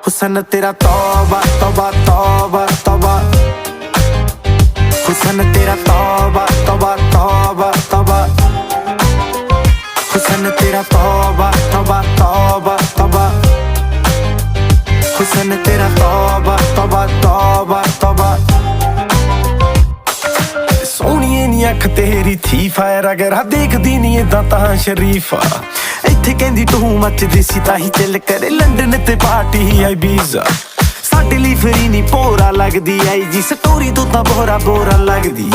हुसन तेरा तौबा तौबा तौबा तौबा, हुसन तेरा तौबा तौबा तौबा तौबा, हुसन तेरा तौबा तौबा तौबा तौबा, हुसन तेरा तौबा तौबा तौबा तौबा। सोहणीए नी अख तेरी थी फायर अगर देखदी नी इदां तां शरीफा। इत्थे कहंदी तू मचदी सी ताही चल करे लंडन ते पार्टी आई बीजा। साडे लई फ्री नी भोरा लगदी आई जी स्टोरी तो तां बोरा बोरा लगदी।